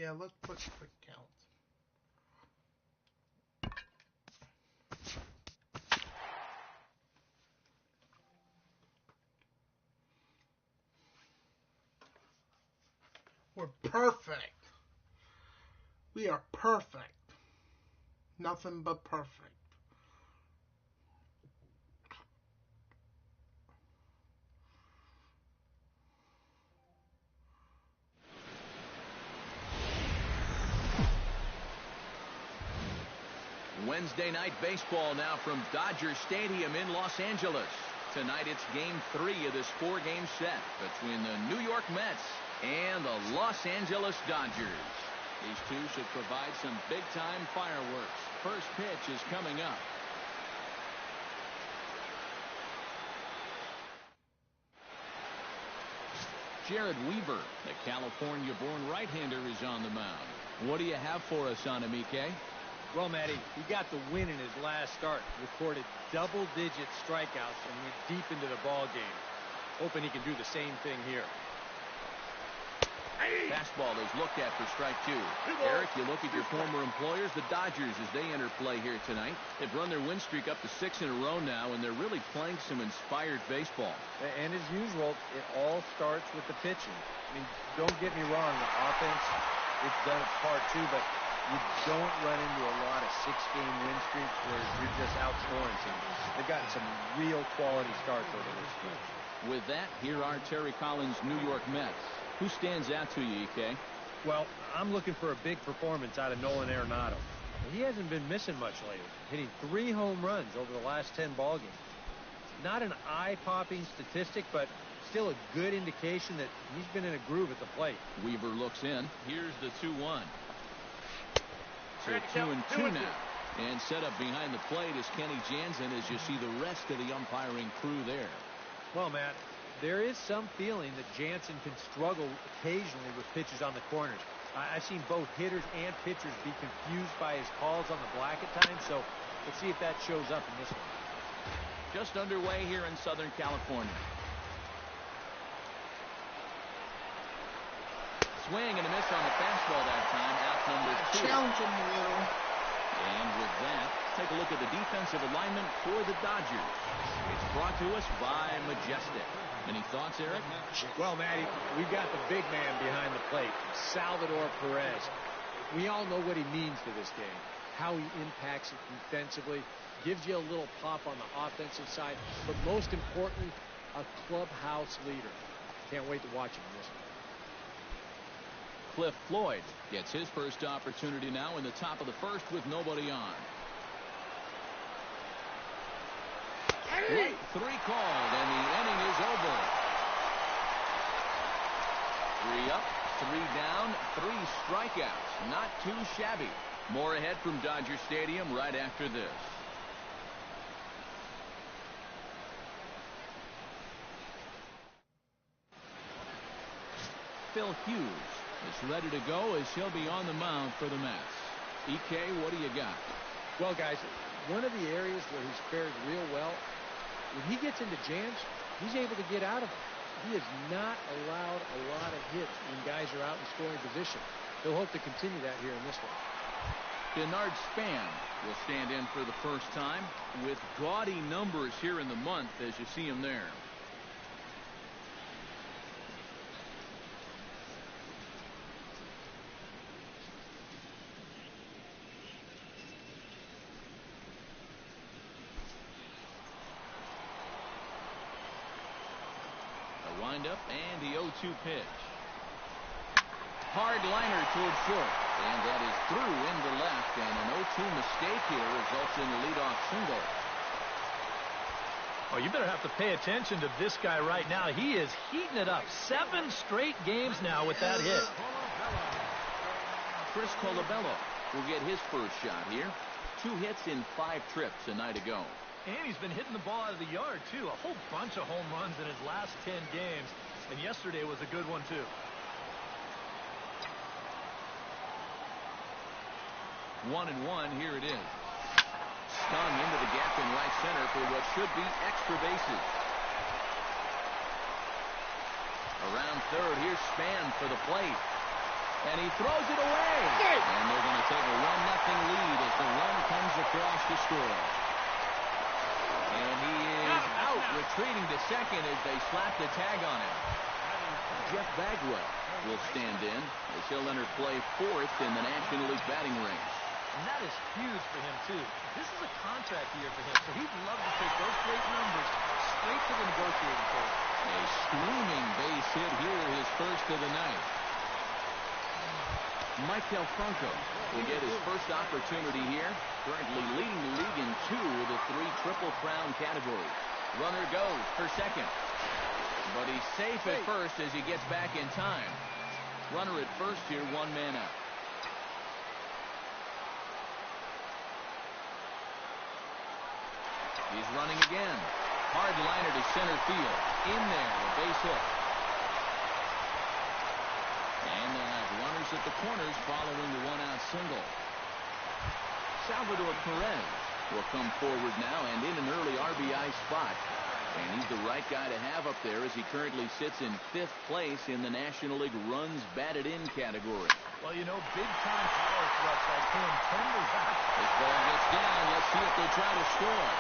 Yeah, let's put quick count. We're perfect. We are perfect. Nothing but perfect. Wednesday night baseball now from Dodger Stadium in Los Angeles. Tonight it's Game 3 of this 4-game set between the New York Mets and the Los Angeles Dodgers. These two should provide some big-time fireworks. First pitch is coming up. Jared Weaver, the California-born right-hander, is on the mound. What do you have for us on him, EK? Well, Matty, he got the win in his last start, recorded double-digit strikeouts, and went deep into the ball game. Hoping he can do the same thing here. Fastball is looked at for strike 2. Eric, you look at your former employers, the Dodgers, as they enter play here tonight. They've run their win streak up to 6 in a row now, and they're really playing some inspired baseball. And as usual, it all starts with the pitching. I mean, don't get me wrong, the offense, it's done its part too, but you don't run into a lot of 6-game win streaks where you're just outscoring teams. They've gotten some real quality starts over this stretch. With that, here are Terry Collins' New York Mets. Who stands out to you, EK? Well, I'm looking for a big performance out of Nolan Arenado. He hasn't been missing much lately, hitting 3 home runs over the last 10 ball games. Not an eye-popping statistic, but still a good indication that he's been in a groove at the plate. Weaver looks in. Here's the 2-1. So 2-2 now. And set up behind the plate is Kenny Jansen as you see the rest of the umpiring crew there. Well, Matt, there is some feeling that Jansen can struggle occasionally with pitches on the corners. I've seen both hitters and pitchers be confused by his calls on the black at times, so let's see if that shows up in this one. Just underway here in Southern California. Swing and a miss on the fastball that time, out number 2. Challenge him a little. And with that, take a look at the defensive alignment for the Dodgers. It's brought to us by Majestic. Any thoughts, Eric? Well, Matty, we've got the big man behind the plate, Salvador Perez. We all know what he means to this game, how he impacts it defensively, gives you a little pop on the offensive side, but most importantly, a clubhouse leader. Can't wait to watch him in this one. Cliff Floyd gets his first opportunity now in the top of the first with nobody on. 3 called, and the inning is over. 3 up, 3 down, 3 strikeouts. Not too shabby. More ahead from Dodger Stadium right after this. Phil Hughes is ready to go as he'll be on the mound for the Mets. EK, what do you got? Well, guys, one of the areas where he's fared real well, when he gets into jams, he's able to get out of them. He has not allowed a lot of hits when guys are out in scoring position. He'll hope to continue that here in this one. Bernard Span will stand in for the first time with gaudy numbers here in the month as you see him there. Windup and the 0-2 pitch. Hard liner toward short, and that is through into left, and an 0-2 mistake here results in a leadoff single. Oh, you better have to pay attention to this guy right now. He is heating it up. 7 straight games now with that hit. Chris Colabello will get his first shot here. 2 hits in 5 trips a night ago. And he's been hitting the ball out of the yard, too. A whole bunch of home runs in his last 10 games. And yesterday was a good one, too. 1-1, here it is. Stung into the gap in right center for what should be extra bases. Around third, here's Span for the plate. And he throws it away. And they're going to take a 1-0 lead as the run comes across to score. And he is out, retreating to second as they slap the tag on him. Jeff Bagwell will stand in as he'll enter play fourth in the National League batting range. And that is huge for him, too. This is a contract year for him, so he'd love to take those great numbers straight to the negotiating table. A screaming base hit here, his first of the night. Michael Franco will get his first opportunity here, currently leading the league in 2 of the 3 Triple Crown categories. Runner goes for second, but he's safe at first as he gets back in time. Runner at first here, 1 man out. He's running again. Hard liner to center field. In there, a base hit. And they'll have runners at the corners following the 1-out single. Salvador Perez will come forward now and in an early RBI spot. And he's the right guy to have up there as he currently sits in 5th place in the National League runs batted in category. Well, you know, big-time power threats like him tend to wrap. This ball gets down. Let's see if they try to score.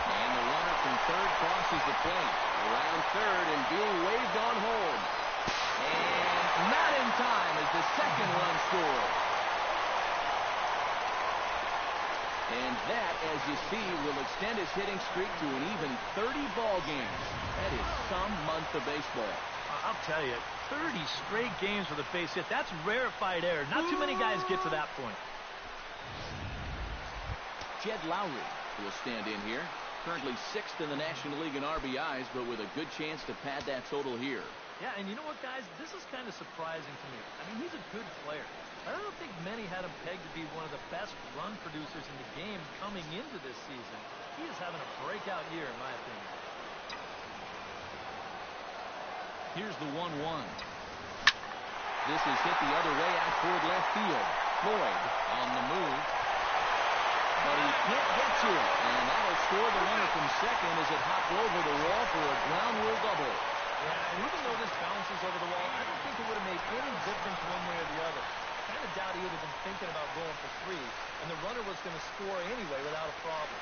And the runner from third crosses the plate. Around third and being waved on home. And not in time as the second run scores. And that, as you see, will extend his hitting streak to an even 30 ball games. That is some month of baseball. I'll tell you, 30 straight games with a base hit, that's rarefied air. Not too many guys get to that point. Jed Lowry will stand in here. Currently 6th in the National League in RBIs, but with a good chance to pad that total here. Yeah, and you know what, guys? This is kind of surprising to me. I mean, he's a good player. I don't think many had him pegged to be one of the best run producers in the game coming into this season. He is having a breakout year, in my opinion. Here's the 1-1. This is hit the other way out toward left field. Floyd on the move. But he can't get to it. And that'll score the runner from second as it hopped over the wall for a ground rule double. Yeah, and even though this bounces over the wall, I don't think it would have made any difference one way or the other. I kind of doubt he would have been thinking about going for 3, and the runner was going to score anyway without a problem.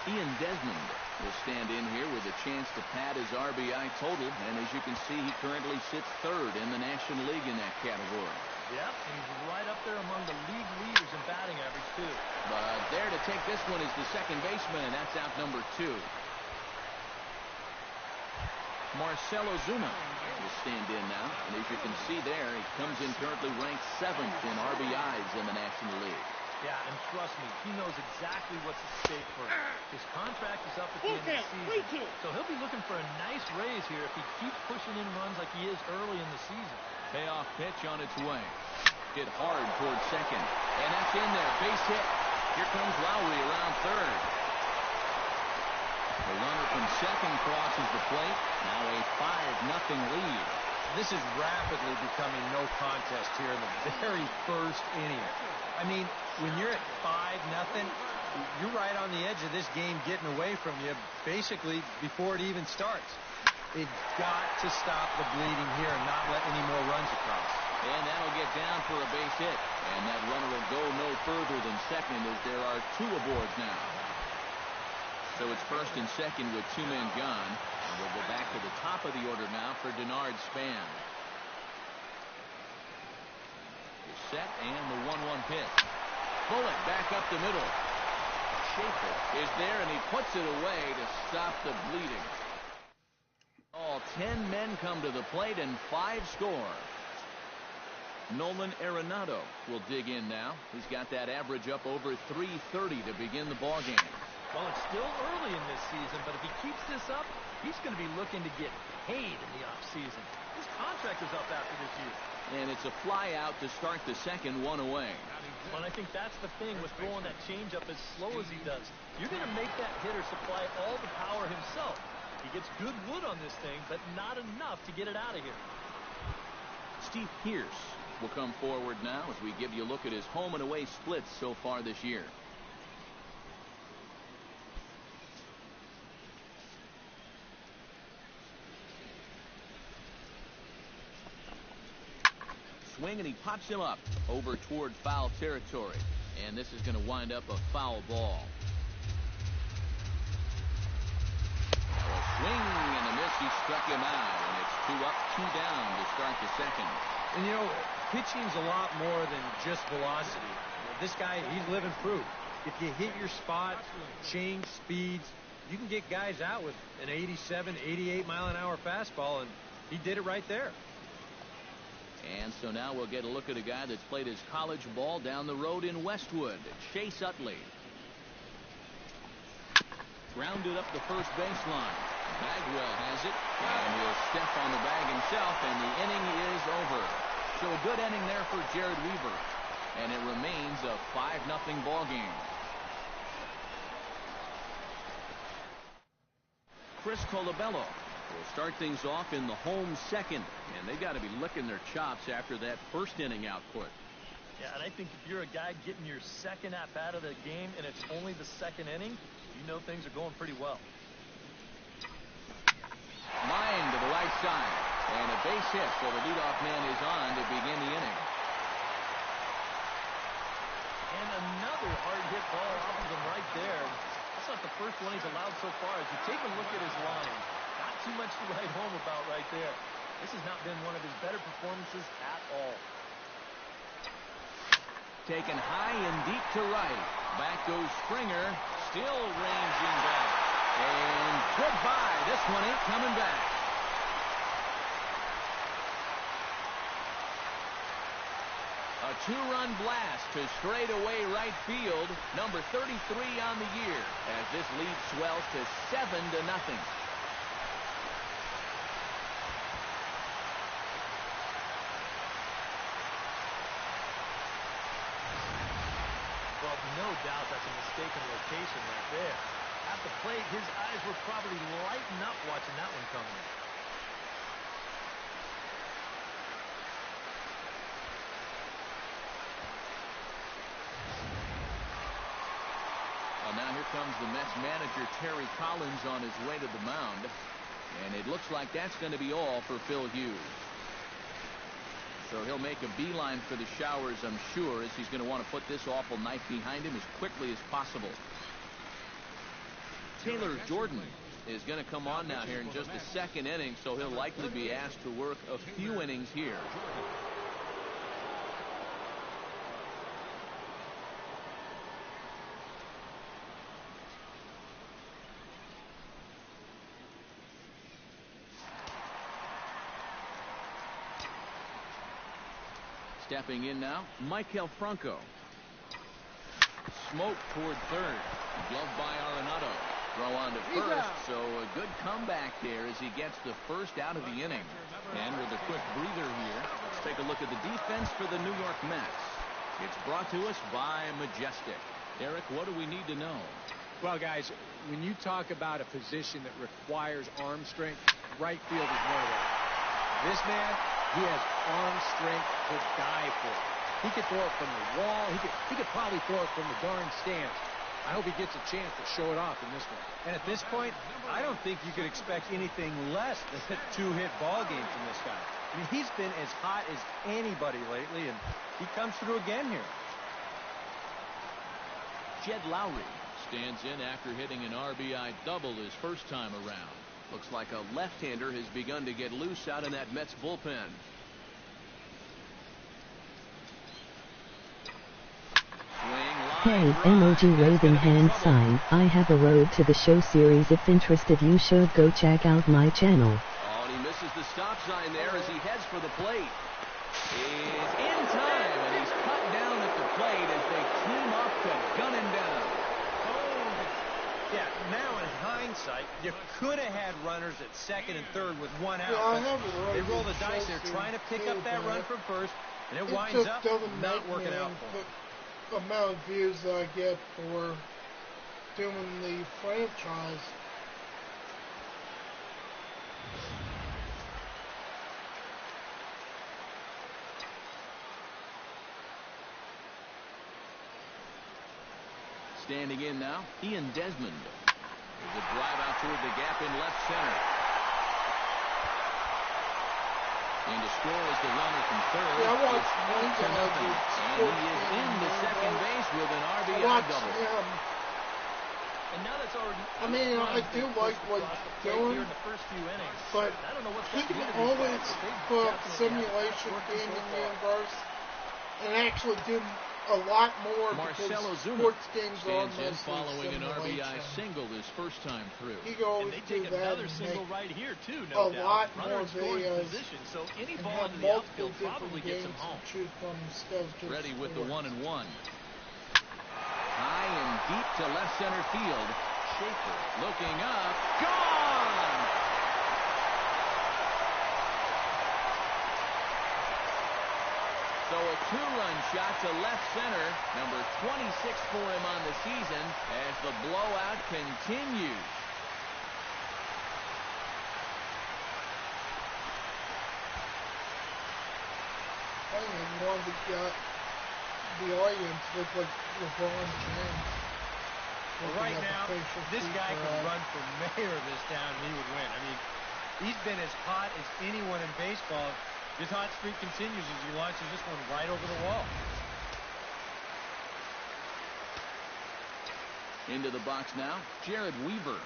Ian Desmond will stand in here with a chance to pad his RBI total, and as you can see, he currently sits 3rd in the National League in that category. Yep, and he's right up there among the league leaders in batting average, too. But there to take this one is the second baseman, and that's out number 2. Marcelo Zuna will stand in now, and as you can see there, he comes in currently ranked 7th in RBIs in the National League. Yeah, and trust me, he knows exactly what's at stake for him. His contract is up at the end of the season, so he'll be looking for a nice raise here if he keeps pushing in runs like he is early in the season. Payoff pitch on its way. Hit hard towards second, and that's in there. Base hit. Here comes Lowry around third. The runner from second crosses the plate. Now a 5-0 lead. This is rapidly becoming no contest here in the very first inning. I mean, when you're at 5-0, you're right on the edge of this game getting away from you basically before it even starts. They've got to stop the bleeding here and not let any more runs across. And that'll get down for a base hit. And that runner will go no further than second as there are 2 aboard now. So it's first and second with 2 men gone. And we'll go back to the top of the order now for Denard Span. The set and the 1-1 pitch. Bullet back up the middle. Schaefer is there and he puts it away to stop the bleeding. All 10 men come to the plate and 5 score. Nolan Arenado will dig in now. He's got that average up over 330 to begin the ballgame. Well, it's still early in this season, but if he keeps this up, he's going to be looking to get paid in the offseason. His contract is up after this year. And it's a fly out to start the second, 1 away. Well, I think that's the thing with throwing that changeup as slow as he does. You're going to make that hitter supply all the power himself. He gets good wood on this thing, but not enough to get it out of here. Steve Pearce will come forward now as we give you a look at his home and away splits so far this year. swing, and he pops him up over toward foul territory. And this is going to wind up a foul ball. A swing and a miss. He struck him out, and it's 2 up, 2 down to start the second. And, you know, pitching's a lot more than just velocity. This guy, he's living proof. If you hit your spot, change speeds, you can get guys out with an 87, 88 mile-an-hour fastball, and he did it right there. And so now we'll get a look at a guy that's played his college ball down the road in Westwood, Chase Utley. Grounded up the first baseline. Bagwell has it, and he'll step on the bag himself, and the inning is over. So a good inning there for Jared Weaver, and it remains a 5-0 ball game. Chris Colabello will start things off in the home second, and they got to be licking their chops after that first inning output. Yeah, and I think if you're a guy getting your second at-bat of the game and it's only the second inning, you know things are going pretty well. Line to the right side, and a base hit, so the leadoff man is on to begin the inning. And another hard hit ball off of him right there. That's not the first one he's allowed so far. As you take a look at his line, not too much to write home about right there. This has not been one of his better performances at all. Taken high and deep to right. Back goes Springer, still ranging back. And goodbye. This one ain't coming back. A 2-run blast to straightaway right field. Number 33 on the year, as this lead swells to 7-0. Well, no doubt that's a mistaken location right there. At the plate, his eyes were probably lighting up watching that one come in. Well, now here comes the Mets manager, Terry Collins, on his way to the mound. And it looks like that's going to be all for Phil Hughes. So he'll make a beeline for the showers, I'm sure, as he's going to want to put this awful night behind him as quickly as possible. Taylor Jordan is going to come on now here in just the second inning, so he'll likely be asked to work a few innings here. Stepping in now, Michael Franco. Smoke toward third. Gloved by Arenado. Throw on to first, so a good comeback there as he gets the first out of the inning. And with a quick breather here, let's take a look at the defense for the New York Mets. It's brought to us by Majestic. Eric, what do we need to know? Well, guys, when you talk about a position that requires arm strength, right field is one of those. This man, he has arm strength to die for. He could throw it from the wall. He could probably throw it from the darn stands. I hope he gets a chance to show it off in this one. And at this point, I don't think you could expect anything less than a 2-hit ball game from this guy. I mean, he's been as hot as anybody lately, and he comes through again here. Jed Lowry stands in after hitting an RBI double his first time around. Looks like a left-hander has begun to get loose out in that Mets bullpen. Hey, emoji waving hand sign. I have a Road to the Show series. If interested, you should go check out my channel. Oh, and he misses the stop sign there as he heads for the plate. Is in time, and he's cut down at the plate as they team up to gun him down. Yeah, now in hindsight, you could have had runners at second and third with one out. Yeah, They roll the dice. They're trying to pick up that run from first, and it winds up not working out for them. The amount of views that I get for doing the franchise. Standing in now, Ian Desmond. There's a drive out toward the gap in left center. And to score is the runner from third. Yeah, I watched It's one 1-0. guy And he is into second base with an RBI double. And now that's already. I mean, I do like what he's doing, here in the first few innings. but I don't know what's he gotten can into these always guys, but they put definitely simulation have in the so far. universe and actually do a lot more Marcelo because Zuma sports games are stands in mostly following an RBI simulation. single his first time through. He can always And they do take that another and single make right here too, a no doubt. lot Runner more in scoring videos position, so any and ball have into the multiple outfield different probably gets him games home. to choose from instead of just Ready with the sports. 1-1. High and deep to left center field. Schaefer looking up. Gone! So a two-run shot to left center. Number 26 for him on the season as the blowout continues. I think one that got the audience look like LeBron James. Well, right now, this guy could run for mayor of this town and he would win. I mean, he's been as hot as anyone in baseball. This hot streak continues as he launches this one right over the wall. Into the box now, Jared Weaver.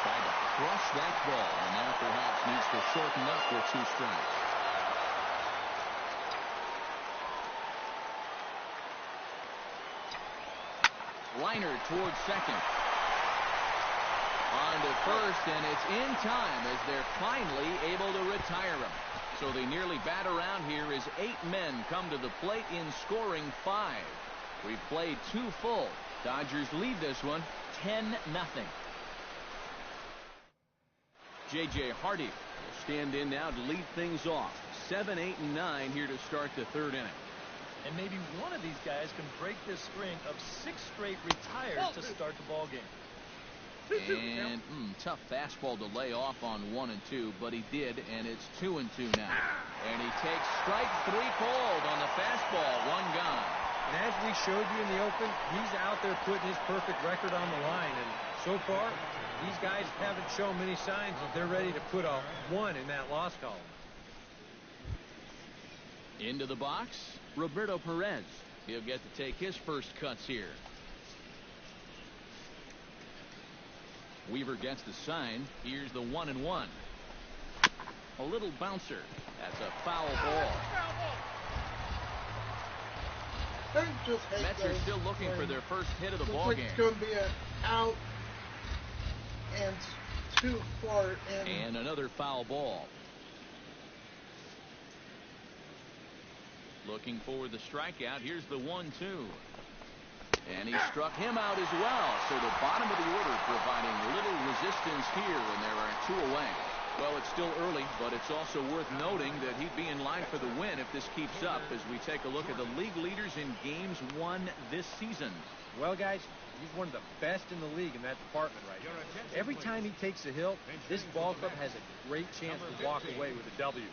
Tried to crush that ball, and now perhaps needs to shorten up with 2 strikes. Liner towards second. On to first, and it's in time as they're finally able to retire him. So they nearly bat around here as 8 men come to the plate in scoring 5. We've played 2 full. Dodgers lead this one 10-0. J.J. Hardy will stand in now to lead things off. 7, 8, and 9 here to start the 3rd inning. And maybe one of these guys can break this string of 6 straight retired to start the ball game. And tough fastball to lay off on 1 and 2, but he did, and it's 2 and 2 now. And he takes strike 3 cold on the fastball. 1 gone. And as we showed you in the open, he's out there putting his perfect record on the line. And so far, these guys haven't shown many signs that they're ready to put a 1 in that loss column. Into the box, Roberto Perez. He'll get to take his first cuts here. Weaver gets the sign. Here's the 1-1. A little bouncer. That's a foul ball. Mets are still looking for their first hit of the ball game. It's going to be an out and too far in. And another foul ball. Looking for the strikeout. Here's the 1-2. And he struck him out as well. So the bottom of the order providing little resistance here, and there are 2 away. Well, it's still early, but it's also worth noting that he'd be in line for the win if this keeps up as we take a look at the league leaders in games won this season. Well, guys, he's one of the best in the league in that department right now. Every time he takes a hill, this ball club has a great chance to walk away with a W.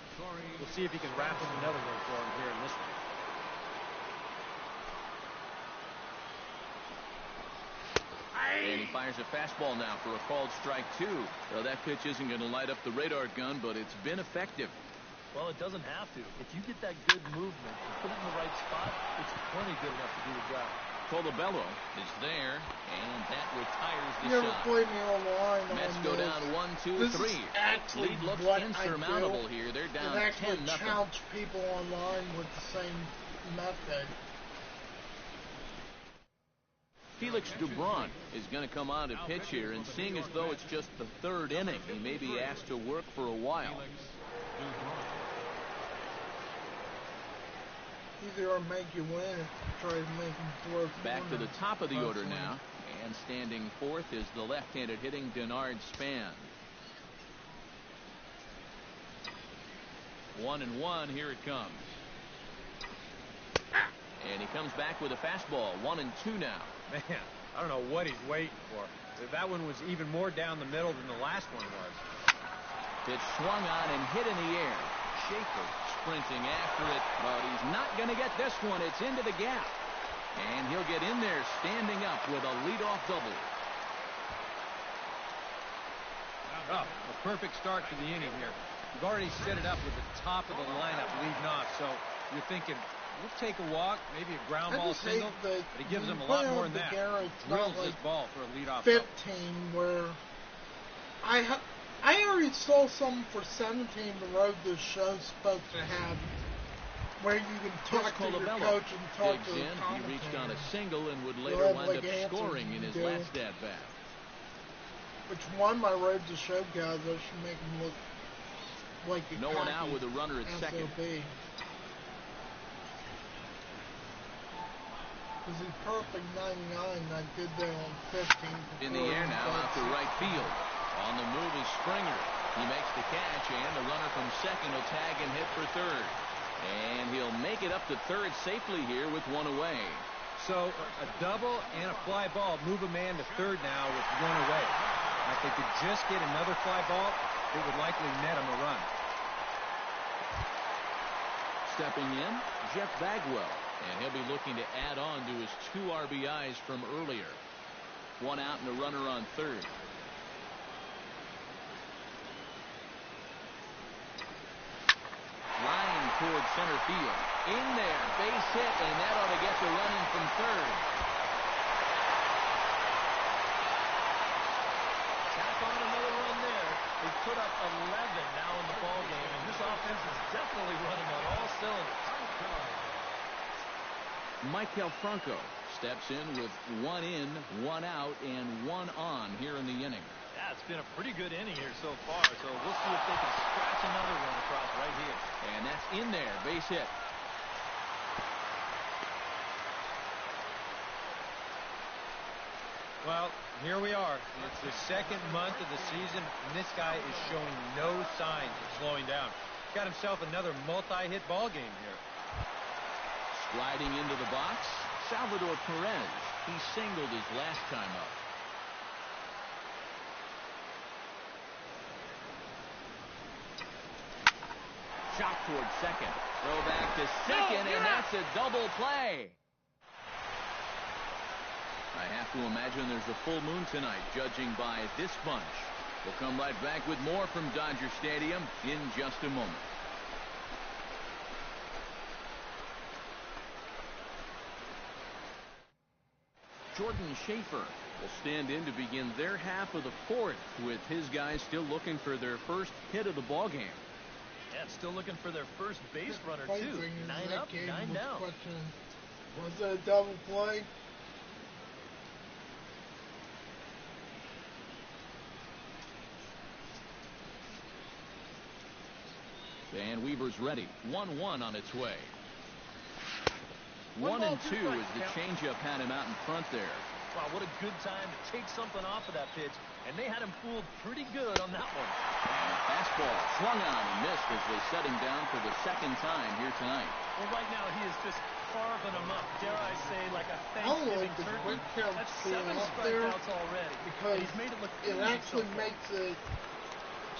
We'll see if he can wrap up another one for him here in this one. And he fires a fastball now for a called strike 2. So that pitch isn't going to light up the radar gun, but it's been effective. Well, it doesn't have to. If you get that good movement and put it in the right spot, it's plenty good enough to do the job. Colabello is there, and that retires the You ever shot. play me online Mets on go this? down 1, 2, This 3. is actually Lead looks what insurmountable I do. here. They're down and actually 10-0. challenge people online with the same method. Felix Dubron is going to come on to pitch here, and seeing as though it's just the 3rd inning, he may be asked to work for a while. Either or make you win if you try to make him throw. Back to the top of the order now, and standing 4th is the left-handed hitting Denard Span. 1-1, here it comes. And he comes back with a fastball. 1-2 now. Man, I don't know what he's waiting for. That one was even more down the middle than the last one was. Pitch swung on and hit in the air. Schaefer sprinting after it, but he's not going to get this one. It's into the gap. And he'll get in there standing up with a leadoff double. Oh, a perfect start to the inning here. You've already set it up with the top of the lineup leading off, so you're thinking, we'll take a walk, maybe a ground ball single, but he gives them a lot more than that. Drills this ball for a leadoff 15 double. where I already saw something for 17 the road this show's supposed to have, where you can talk to your coach and talk to the commentator. He reached on a single and would later wind up scoring in his last at-bat. Which one my road to show guys, I should make him look like a no one out with a runner at second. Because he's perfect 99, and I did that on 15. In the air now, out to right field. On the move is Springer. He makes the catch, and the runner from second will tag and hit for third. And he'll make it up to third safely here with one away. So a double and a fly ball move a man to third now with one away. Now, if they could just get another fly ball, it would likely net him a run. Stepping in, Jeff Bagwell. And he'll be looking to add on to his 2 RBIs from earlier. One out and a runner on third. Line toward center field. In there, base hit, and that ought to get the run in from third. Tack on another run there. They put up 11 now in the ball game, and this offense is definitely running on all cylinders. Michael Franco steps in with 1 in, 1 out, and 1 on here in the inning. Yeah, it's been a pretty good inning here so far, so we'll see if they can scratch another one across right here. And that's in there, base hit. Well, here we are. It's the second month of the season, and this guy is showing no signs of slowing down. Got himself another multi-hit ball game here. Sliding into the box, Salvador Perez. He singled his last time up. Shot toward second. Throw back to second, and that's a double play. I have to imagine there's a full moon tonight, judging by this bunch. We'll come right back with more from Dodger Stadium in just a moment. Jordan Schaefer will stand in to begin their half of the fourth, with his guys still looking for their first hit of the ball game. Yeah, still looking for their first base runner, too. 9 up, 9 down. Was it a double play? Van Weaver's ready. 1-1 on its way. 1 and 2 as the changeup had him out in front there. Wow, what a good time to take something off of that pitch. And they had him fooled pretty good on that one. And a fastball swung on and missed as they set him down for the second time here tonight. Well, right now he is just carving them up. Dare I say, like a Thanksgiving turkey. That's 7 strikeouts already. Because he's made it look it actually makes it.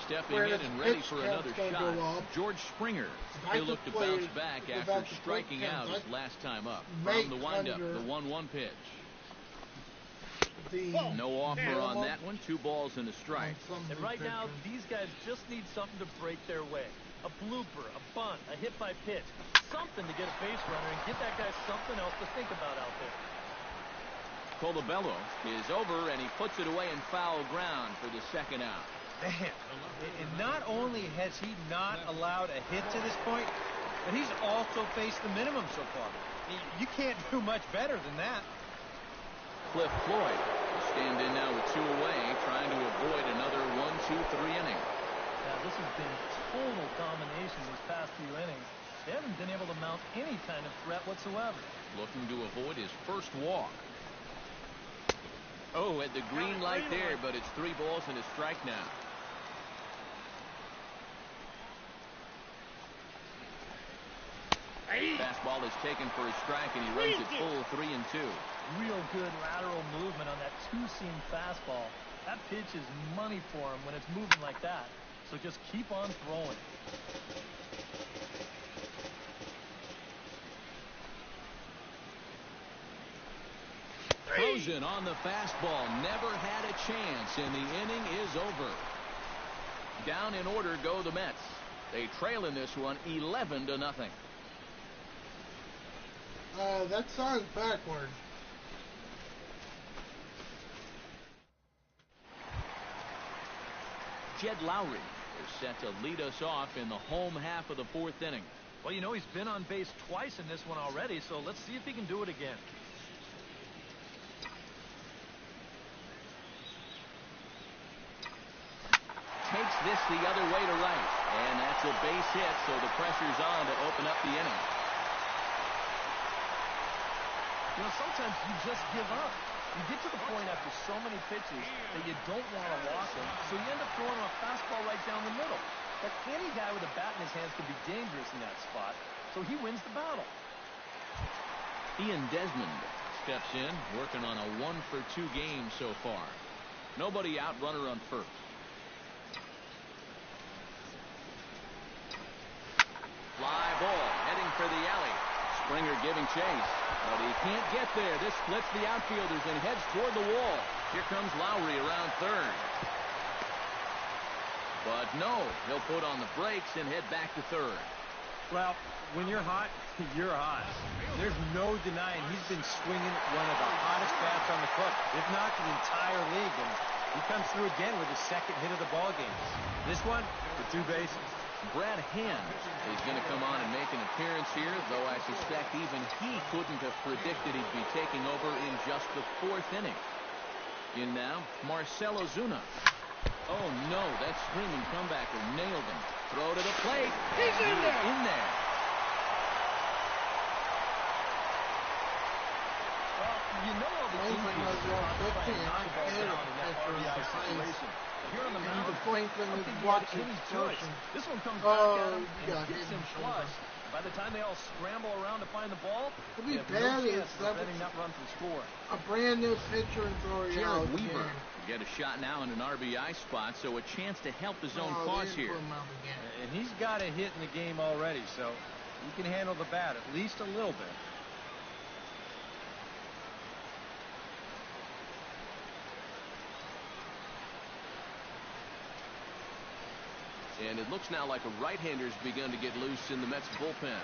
Stepping in and ready for another shot, George Springer. He'll look to bounce back after striking out his last time up. From the windup, the 1-1 pitch. No offer on that one. 2 balls and a strike. And right now, these guys just need something to break their way. A blooper, a bunt, a hit by pitch. Something to get a base runner and give that guy something else to think about out there. Colabello is over, and he puts it away in foul ground for the second out. Man, and not only has he not allowed a hit to this point, but he's also faced the minimum so far. You can't do much better than that. Cliff Floyd will stand in now with 2 away, trying to avoid another 1-2-3 inning. Yeah, this has been total domination these past few innings. They haven't been able to mount any kind of threat whatsoever. Looking to avoid his first walk. Oh, at the green light there, but it's 3 balls and a strike now. Fastball is taken for a strike, and he runs it full 3-2. Real good lateral movement on that 2-seam fastball. That pitch is money for him when it's moving like that. So just keep on throwing. Frozen on the fastball. Never had a chance, and the inning is over. Down in order go the Mets. They trail in this one 11-0. That sign's backward. Jed Lowry is set to lead us off in the home half of the fourth inning. Well, you know, he's been on base twice in this one already, so let's see if he can do it again. Takes this the other way to right. And that's a base hit, so the pressure's on to open up the inning. You know, sometimes you just give up. You get to the point after so many pitches that you don't want to walk them, so you end up throwing a fastball right down the middle. But any guy with a bat in his hands can be dangerous in that spot, so he wins the battle. Ian Desmond steps in, working on a 1-for-2 game so far. Nobody out, runner on first. Fly ball, heading for the alley. Springer giving chase, but he can't get there. This splits the outfielders and heads toward the wall. Here comes Lowry around third. But no, he'll put on the brakes and head back to third. Well, when you're hot, you're hot. There's no denying he's been swinging one of the hottest bats on the club, if not the entire league. And he comes through again with his second hit of the ball game. This one, for 2 bases. Brad Hand is going to come on and make an appearance here, though I suspect even he couldn't have predicted he'd be taking over in just the 4th inning. In now, Marcell Ozuna. Oh no, that screaming comebacker nailed him. Throw to the plate. He's in there. In there. Well, you know all the infielders are trying to knock the ball down in that RBI situation. Here on the mound, this one comes back at him and gets him flush. By the time they all scramble around to find the ball, they have no chance of preventing that run from scoring. A brand new pitcher and throwing out. Jared Weaver get a shot now in an RBI spot, so a chance to help his own cause here. And he's got a hit in the game already, so he can handle the bat at least a little bit. And it looks now like a right-hander's begun to get loose in the Mets bullpen.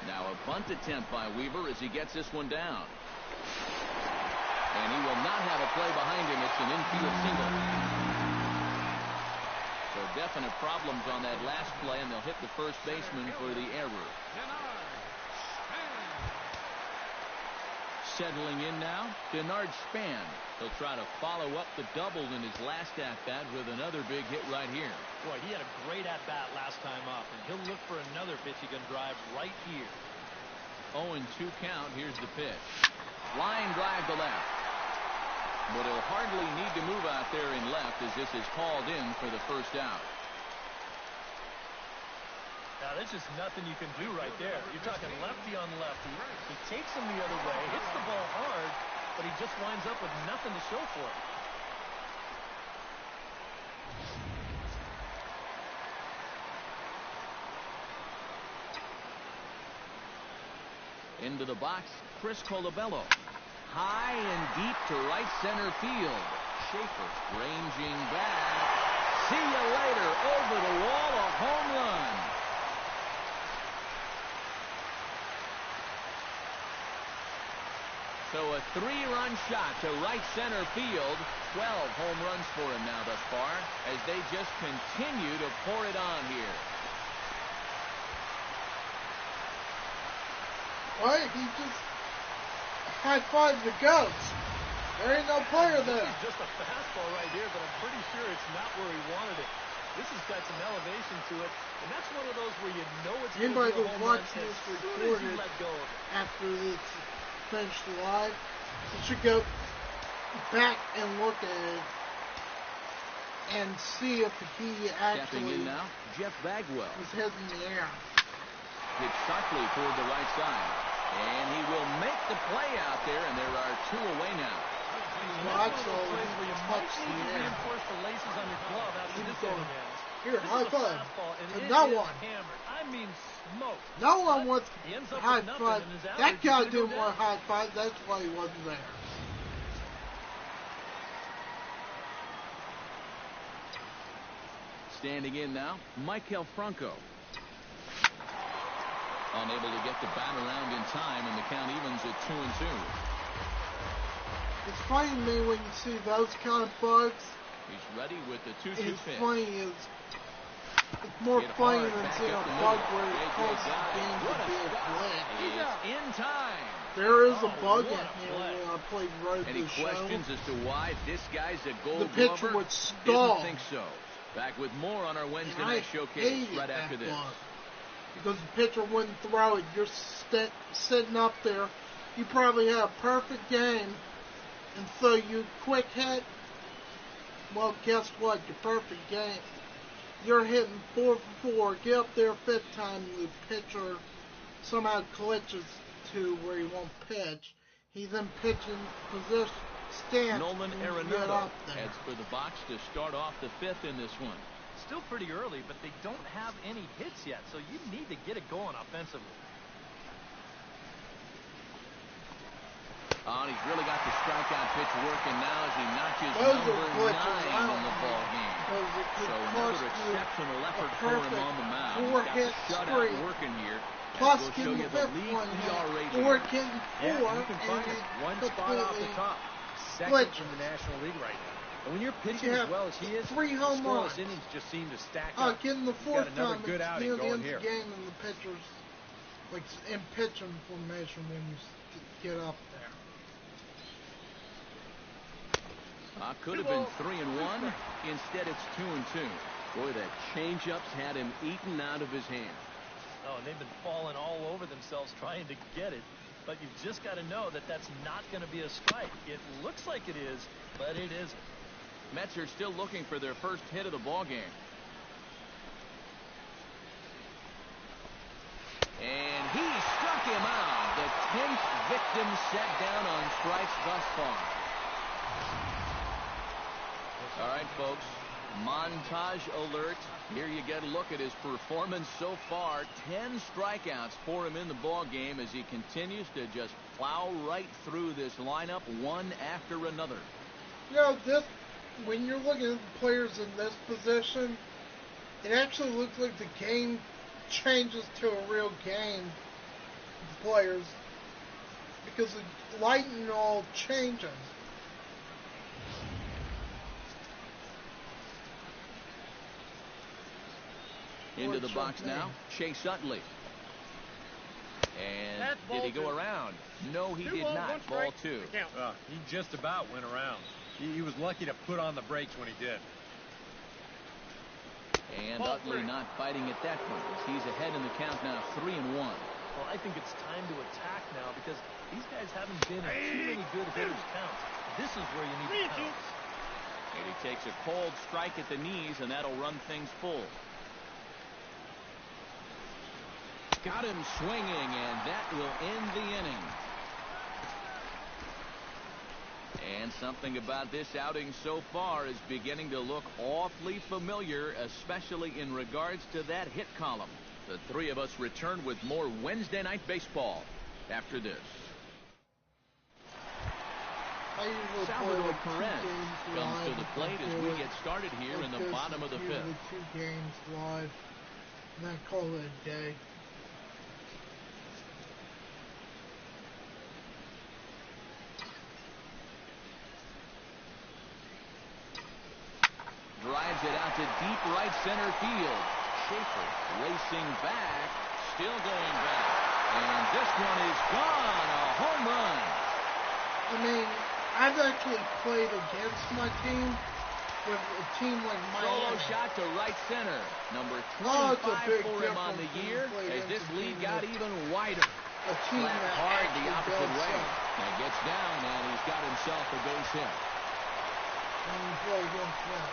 Now a bunt attempt by Weaver as he gets this one down. And he will not have a play behind him. It's an infield single. So definite problems on that last play, and they'll hit the first baseman for the error. Settling in now, Denard Span. He'll try to follow up the double in his last at-bat with another big hit right here. Boy, he had a great at-bat last time up, and he'll look for another pitch he can drive right here. 0-2 count. Here's the pitch. Line drive to left. But he'll hardly need to move out there in left as this is called in for the first out. Now, there's just nothing you can do right there. You're talking lefty on lefty. He takes him the other way, hits the ball hard, but he just winds up with nothing to show for it. Into the box, Chris Colabello. High and deep to right center field. Schaefer ranging back. See you later. Over the wall, a home run. So a 3-run shot to right center field. 12 home runs for him now thus far as they just continue to pour it on here. Why? He just high-fived the ghost. There ain't no player there. This is just a fastball right here, but I'm pretty sure it's not where he wanted it. This has got some elevation to it, and that's one of those where you know it's going to be a home run as soon as you let go of it. After it's finished live, you should go back and look at it and see if he actually stepping in now, Jeff Bagwell. Was head in the air. Hit sharply toward the right side. And he will make the play out there, and there are 2 away now. That's one of those plays where you might need to reinforce the laces on your glove after this inning ends. Here, high This is a five. fastball, and To it no is one. hammered. I mean, smoked. No one wants He ends up high with nothing, five. and his That average is guy gonna go didn't want down. high five. That's why he wasn't there. Standing in now, Michael Franco. Unable to get the bat around in time, and the count evens at 2-2. It's funny to me when you see those kind of bugs. He's ready with the 2-2 It's pitch. funny. It's more funny than seeing a bug where it's close to game to be a glitch. It's in time. There is a bug what in a here play. when I played Road Any to Show. questions as to why this guy's a Gold The pitcher Glover? would stall. Didn't think so. Back with more on our Wednesday And I night showcase hated right that after this. bug. Because the pitcher wouldn't throw it. You're sitting up there. You probably had a perfect game. And so you quick hit. Well, guess what? Your perfect game. You're hitting 4 for 4. Get up there fifth time. The pitcher somehow glitches to where he won't pitch. He's in pitching position. Stance. Nolan and you get Arenado up there. heads for the box to start off the fifth in this one. Still pretty early, but they don't have any hits yet, so you need to get it going offensively. Oh, and he's really got the strikeout pitch working now as he notches Those number are glitches. 9 in the ball game. Because it could So cost another you exceptional a effort for him perfect on the mound. He's got the four-hit shutout streak. working here. Plus We'll show getting you the the fifth league one ERA hit, here. or getting Yeah, four, you can find and it one spot off the top. Second glitches. in the National League right now. And when you're pitching You as well as he is, 3 home scoreless runs. innings just seem to stack up. Getting the He's fourth got another time, good it's outing near the going end here. of the game, and the pitcher's like in pitching formation when you get up there. Could have been 3-1. Instead, it's 2-2. Boy, that changeup's had him eaten out of his hand. Oh, and they've been falling all over themselves trying to get it. But you've just got to know that that's not going to be a strike. It looks like it is, but it isn't. Mets are still looking for their first hit of the ball game. And he struck him out. The 10th victim set down on strikes thus far. All right, folks. Montage alert. Here you get a look at his performance so far. 10 strikeouts for him in the ball game as he continues to just plow right through this lineup one after another. You know, when you're looking at the players in this position, it actually looks like the game changes to a real game. The players, because the lighting all changes. Into the box now, Chase Utley. And did he go around? No, he did not. Ball 2. He just about went around. He was lucky to put on the brakes when he did. And Utley not fighting at that point. He's ahead in the count now, 3-1. Well, I think it's time to attack now because these guys haven't been in too many good hitters' counts. This is where you need to pounce. And he takes a cold strike at the knees, and that'll run things full. Got him swinging, and that will end the inning. And something about this outing so far is beginning to look awfully familiar, especially in regards to that hit column. The three of us return with more Wednesday Night Baseball after this. Salvador Perez comes to the plate as we get started here in the bottom of the fifth. 2 games live, and then call it a day. Drives it out to deep right center field. Schaefer racing back, still going back. And this one is gone, a home run. I mean, I've actually played against my team with a team like Solo Miami. shot to right center. Number it's a 25 big for him on the difference when year you play as this against a lead team got with even wider. A team Slapped that hard actually the opposite does way. suck. And gets down, and he's got himself a base hit. When you play against them.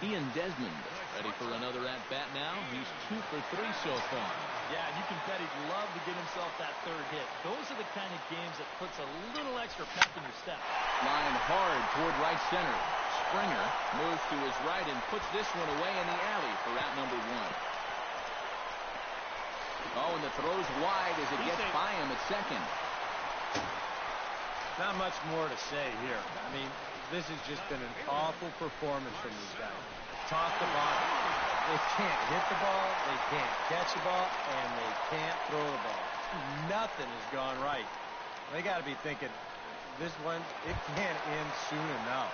Ian Desmond ready for another at-bat now. He's 2 for 3 so far. Yeah, you can bet he'd love to get himself that third hit. Those are the kind of games that puts a little extra pep in your step. Line hard toward right center. Springer moves to his right and puts this one away in the alley for out number 1. Oh, and the throw's wide as it gets by him at second. Not much more to say here. I mean, this has just been an awful performance from these guys. Top to bottom. They can't hit the ball, they can't catch the ball, and they can't throw the ball. Nothing has gone right. They got to be thinking, this one, it can't end soon enough.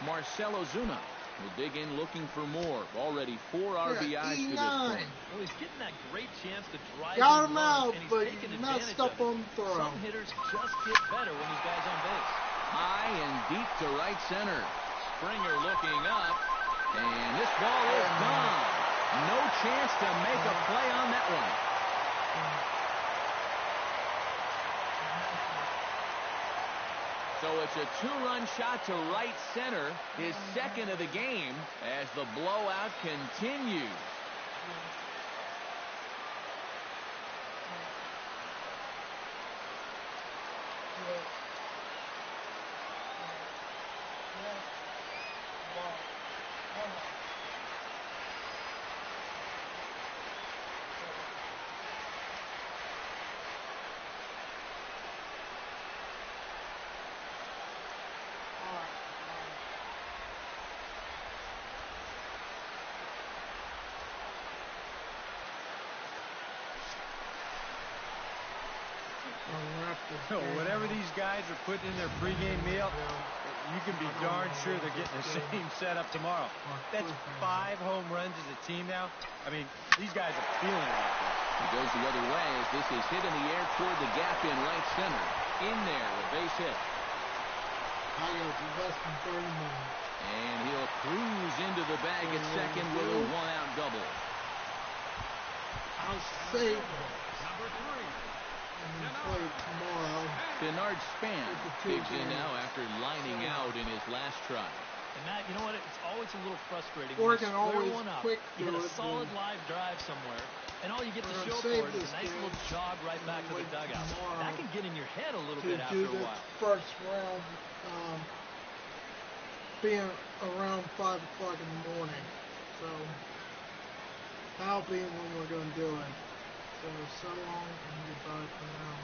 Marcell Ozuna will dig in looking for more. Already 4 RBIs to this point. Well, he's getting that great chance to drive got him out, and he's but taking messed advantage up of it. on the throw. Some hitters just get better when there's guys on base. High and deep to right center. Springer looking up, and this ball is gone. No chance to make a play on that one. So it's a 2-run shot to right center, his second of the game, as the blowout continues. Whatever these guys are putting in their pregame meal, you can be darn sure they're getting the same setup tomorrow. That's 5 home runs as a team now. I mean, these guys are feeling it out there. It goes the other way as this is hit in the air toward the gap in right center. In there, a base hit. I got less than 30 minutes. And he'll cruise into the bag at second with a 1-out double. I'll save it. And then play tomorrow. Bernard Span digs in now after lining out in his last try. And Matt, you know what? It's always a little frustrating Oregon when you square always one up, quick you hit a through it, solid live drive somewhere, and all you get to we're show gonna save for it is this a nice game little jog right back to the dugout. tomorrow That can get in your head a little to bit do after a the while. first round being around 5 o'clock in the morning. So that'll be when we're going to do it. So long and goodbye for now.